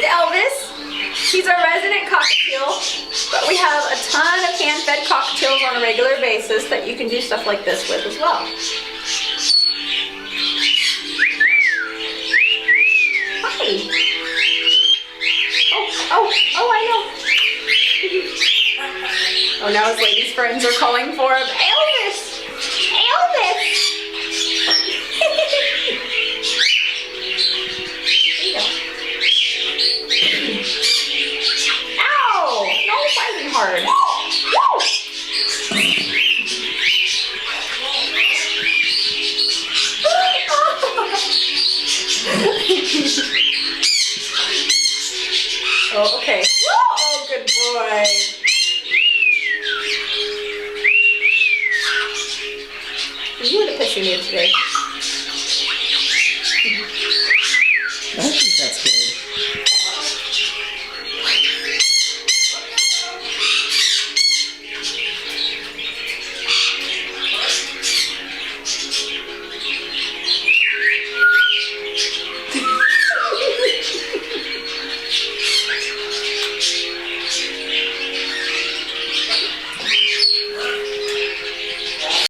Elvis. He's our resident cockatiel, but we have a ton of hand-fed cockatiels on a regular basis that you can do stuff like this with as well. Hi. Oh, I know. Oh, now his ladies' friends are calling for him. Elvis! Elvis! Ow! No fighting hard. Oh, okay. Oh, good boy. You were the pissy mood today.